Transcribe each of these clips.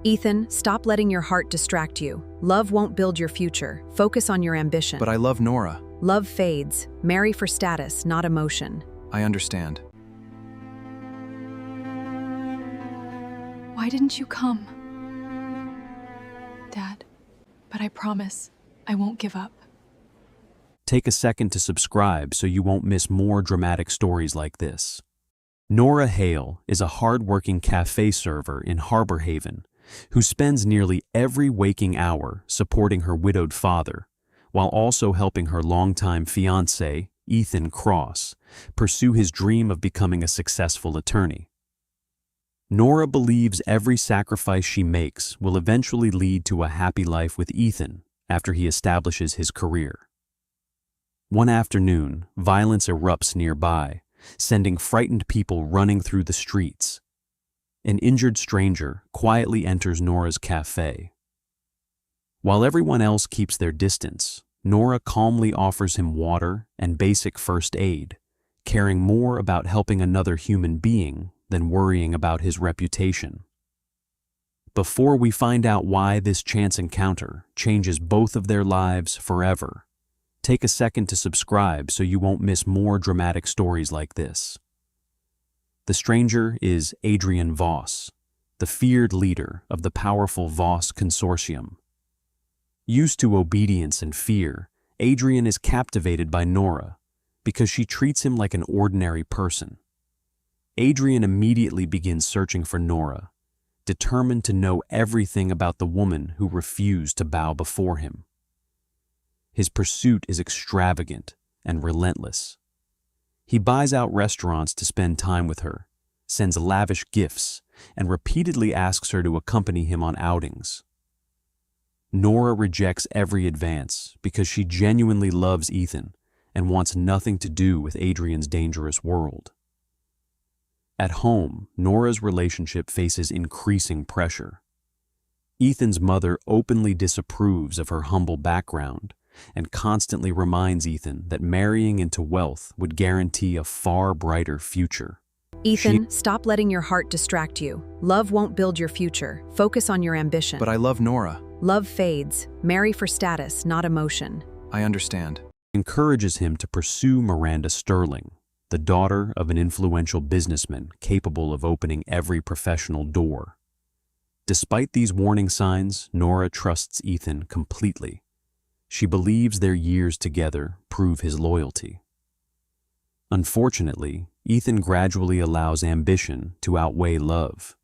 Ethan, stop letting your heart distract you. Love won't build your future. Focus on your ambition. But I love Norah. Love fades. Marry for status, not emotion. I understand. Why didn't you come? Dad, but I promise I won't give up. Take a second to subscribe so you won't miss more dramatic stories like this. Norah Hale is a hard-working cafe server in Harbor Haven who spends nearly every waking hour supporting her widowed father, while also helping her longtime fiancé, Ethan Cross, pursue his dream of becoming a successful attorney. Norah believes every sacrifice she makes will eventually lead to a happy life with Ethan after he establishes his career. One afternoon, violence erupts nearby, sending frightened people running through the streets. An injured stranger quietly enters Norah's cafe. While everyone else keeps their distance, Norah calmly offers him water and basic first aid, caring more about helping another human being than worrying about his reputation. Before we find out why this chance encounter changes both of their lives forever, take a second to subscribe so you won't miss more dramatic stories like this. The stranger is Adrien Voss, the feared leader of the powerful Voss Consortium. Used to obedience and fear, Adrien is captivated by Norah because she treats him like an ordinary person. Adrien immediately begins searching for Norah, determined to know everything about the woman who refused to bow before him. His pursuit is extravagant and relentless. He buys out restaurants to spend time with her, sends lavish gifts, and repeatedly asks her to accompany him on outings. Norah rejects every advance because she genuinely loves Ethan and wants nothing to do with Adrien's dangerous world. At home, Norah's relationship faces increasing pressure. Ethan's mother openly disapproves of her humble background and constantly reminds Ethan that marrying into wealth would guarantee a far brighter future. Ethan, stop letting your heart distract you. Love won't build your future. Focus on your ambition. But I love Norah. Love fades. Marry for status, not emotion. I understand. Encourages him to pursue Miranda Sterling, the daughter of an influential businessman capable of opening every professional door. Despite these warning signs, Norah trusts Ethan completely. She believes their years together prove his loyalty. Unfortunately, Ethan gradually allows ambition to outweigh love.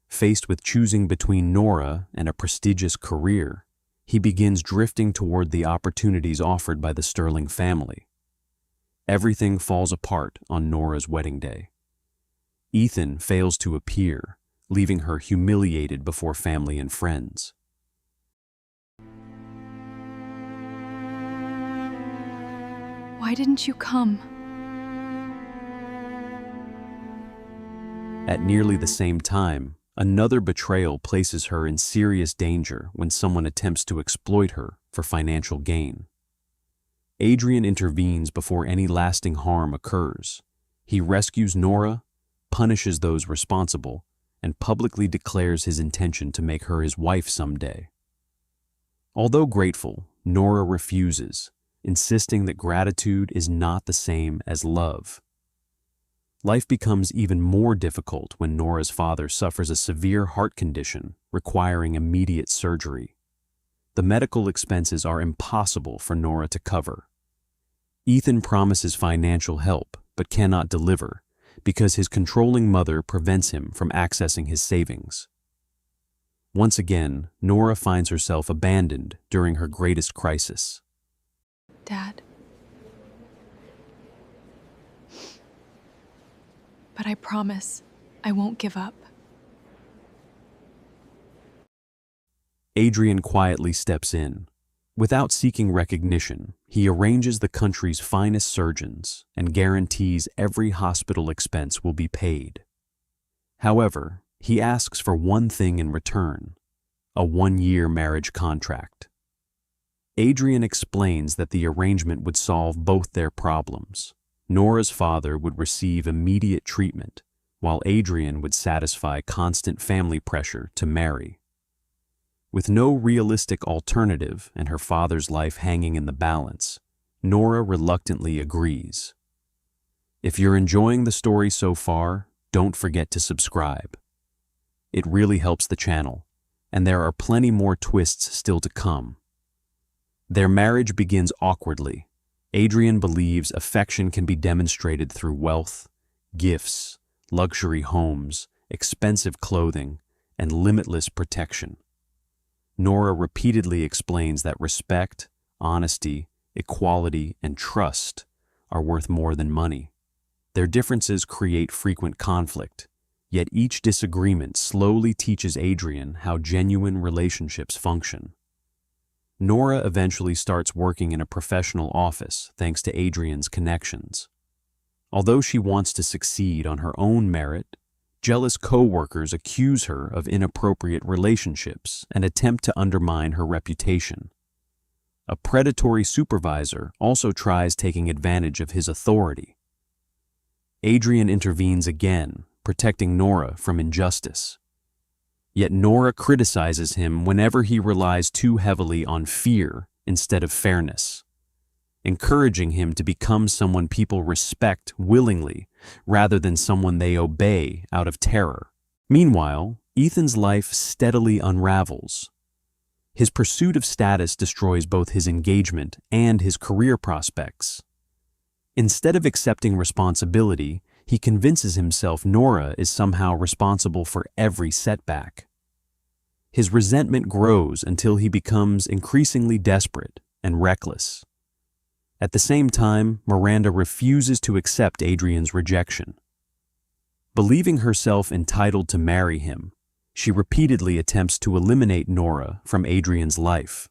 Faced with choosing between Norah and a prestigious career, he begins drifting toward the opportunities offered by the Sterling family. Everything falls apart on Norah's wedding day. Ethan fails to appear, leaving her humiliated before family and friends. Why didn't you come? At nearly the same time, another betrayal places her in serious danger when someone attempts to exploit her for financial gain. Adrien intervenes before any lasting harm occurs. He rescues Norah, punishes those responsible, and publicly declares his intention to make her his wife someday. Although grateful, Norah refuses, insisting that gratitude is not the same as love. Life becomes even more difficult when Norah's father suffers a severe heart condition requiring immediate surgery. The medical expenses are impossible for Norah to cover. Ethan promises financial help but cannot deliver because his controlling mother prevents him from accessing his savings. Once again, Norah finds herself abandoned during her greatest crisis. Dad. But I promise I won't give up. Adrien quietly steps in. Without seeking recognition, he arranges the country's finest surgeons and guarantees every hospital expense will be paid. However, he asks for one thing in return: a one-year marriage contract. Adrien explains that the arrangement would solve both their problems. Norah's father would receive immediate treatment, while Adrien would satisfy constant family pressure to marry. With no realistic alternative and her father's life hanging in the balance, Norah reluctantly agrees. If you're enjoying the story so far, don't forget to subscribe. It really helps the channel, and there are plenty more twists still to come. Their marriage begins awkwardly. Adrien believes affection can be demonstrated through wealth, gifts, luxury homes, expensive clothing, and limitless protection. Norah repeatedly explains that respect, honesty, equality, and trust are worth more than money. Their differences create frequent conflict, yet each disagreement slowly teaches Adrien how genuine relationships function. Norah eventually starts working in a professional office thanks to Adrien's connections. Although she wants to succeed on her own merit, jealous co-workers accuse her of inappropriate relationships and attempt to undermine her reputation. A predatory supervisor also tries taking advantage of his authority. Adrien intervenes again, protecting Norah from injustice. Yet Norah criticizes him whenever he relies too heavily on fear instead of fairness, encouraging him to become someone people respect willingly rather than someone they obey out of terror. Meanwhile, Ethan's life steadily unravels. His pursuit of status destroys both his engagement and his career prospects. Instead of accepting responsibility, he convinces himself Norah is somehow responsible for every setback. His resentment grows until he becomes increasingly desperate and reckless. At the same time, Miranda refuses to accept Adrien's rejection. Believing herself entitled to marry him, she repeatedly attempts to eliminate Norah from Adrien's life.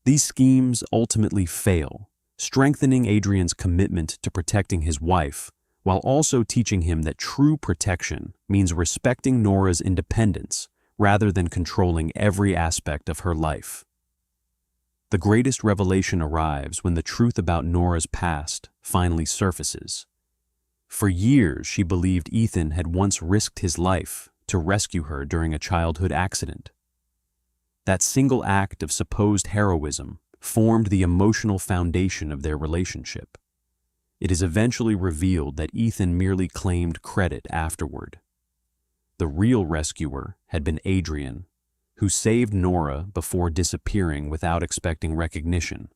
These schemes ultimately fail, strengthening Adrien's commitment to protecting his wife, while also teaching him that true protection means respecting Norah's independence rather than controlling every aspect of her life. The greatest revelation arrives when the truth about Norah's past finally surfaces. For years, she believed Ethan had once risked his life to rescue her during a childhood accident. That single act of supposed heroism formed the emotional foundation of their relationship. It is eventually revealed that Ethan merely claimed credit afterward. The real rescuer had been Adrien, who saved Norah before disappearing without expecting recognition.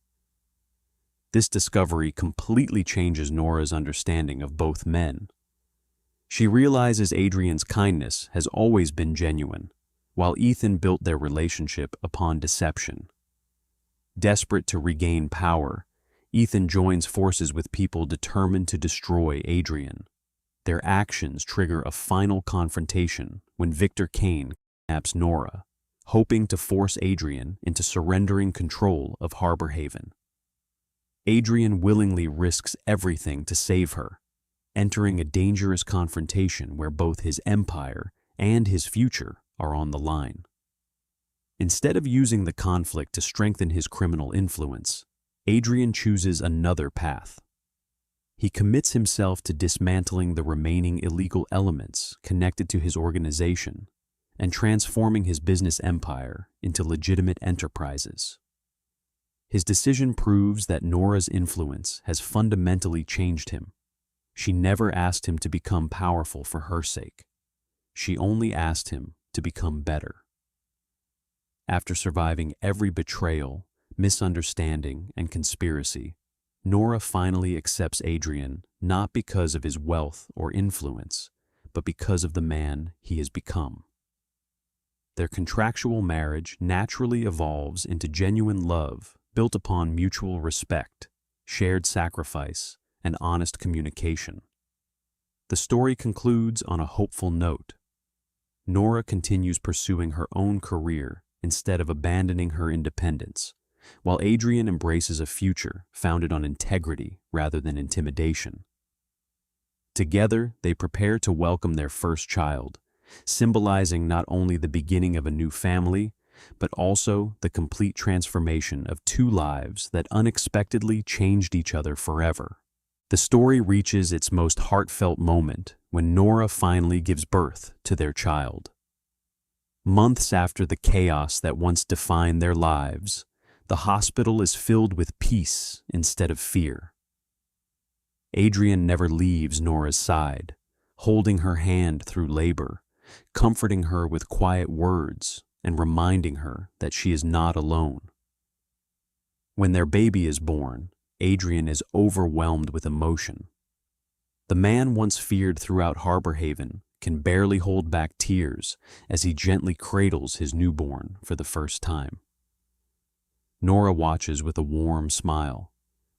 This discovery completely changes Norah's understanding of both men. She realizes Adrien's kindness has always been genuine, while Ethan built their relationship upon deception. Desperate to regain power, Ethan joins forces with people determined to destroy Adrien. Their actions trigger a final confrontation when Victor Kane kidnaps Norah, hoping to force Adrien into surrendering control of Harbor Haven. Adrien willingly risks everything to save her, entering a dangerous confrontation where both his empire and his future are on the line. Instead of using the conflict to strengthen his criminal influence, Adrien chooses another path. He commits himself to dismantling the remaining illegal elements connected to his organization and transforming his business empire into legitimate enterprises. His decision proves that Norah's influence has fundamentally changed him. She never asked him to become powerful for her sake. She only asked him to become better. After surviving every betrayal, misunderstanding, and conspiracy, Norah finally accepts Adrien not because of his wealth or influence, but because of the man he has become. Their contractual marriage naturally evolves into genuine love built upon mutual respect, shared sacrifice, and honest communication. The story concludes on a hopeful note. Norah continues pursuing her own career instead of abandoning her independence, while Adrien embraces a future founded on integrity rather than intimidation. Together, they prepare to welcome their first child, symbolizing not only the beginning of a new family, but also the complete transformation of two lives that unexpectedly changed each other forever. The story reaches its most heartfelt moment when Norah finally gives birth to their child. Months after the chaos that once defined their lives, the hospital is filled with peace instead of fear. Adrien never leaves Norah's side, holding her hand through labor, comforting her with quiet words and reminding her that she is not alone. When their baby is born, Adrien is overwhelmed with emotion. The man once feared throughout Harbor Haven can barely hold back tears as he gently cradles his newborn for the first time. Norah watches with a warm smile,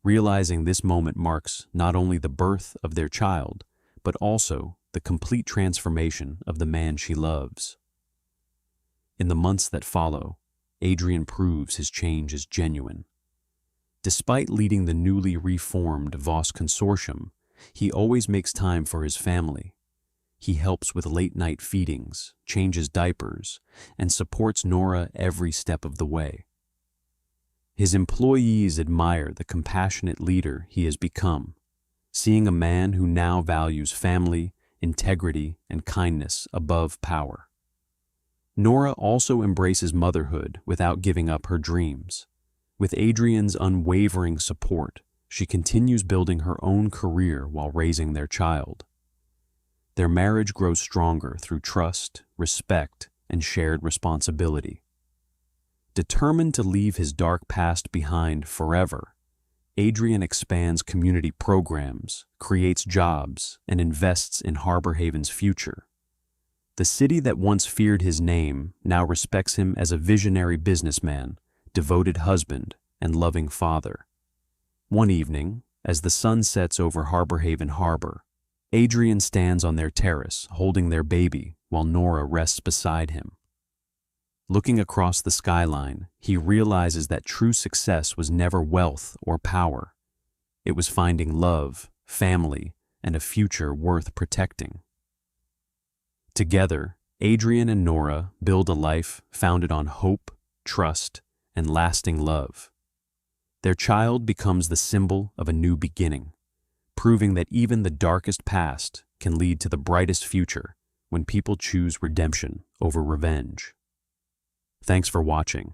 realizing this moment marks not only the birth of their child, but also the complete transformation of the man she loves. In the months that follow, Adrien proves his change is genuine. Despite leading the newly reformed Voss Consortium, he always makes time for his family. He helps with late-night feedings, changes diapers, and supports Norah every step of the way. His employees admire the compassionate leader he has become, seeing a man who now values family, integrity, and kindness above power. Norah also embraces motherhood without giving up her dreams. With Adrien's unwavering support, she continues building her own career while raising their child. Their marriage grows stronger through trust, respect, and shared responsibility. Determined to leave his dark past behind forever, Adrien expands community programs, creates jobs, and invests in Harbor Haven's future. The city that once feared his name now respects him as a visionary businessman, devoted husband, and loving father. One evening, as the sun sets over Harbor Haven Harbor, Adrien stands on their terrace holding their baby while Norah rests beside him. Looking across the skyline, he realizes that true success was never wealth or power. It was finding love, family, and a future worth protecting. Together, Adrien and Norah build a life founded on hope, trust, and lasting love. Their child becomes the symbol of a new beginning, proving that even the darkest past can lead to the brightest future when people choose redemption over revenge. Thanks for watching.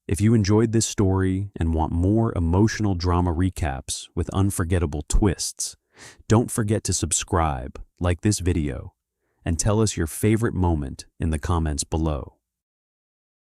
If you enjoyed this story and want more emotional drama recaps with unforgettable twists, don't forget to subscribe, like this video, and tell us your favorite moment in the comments below.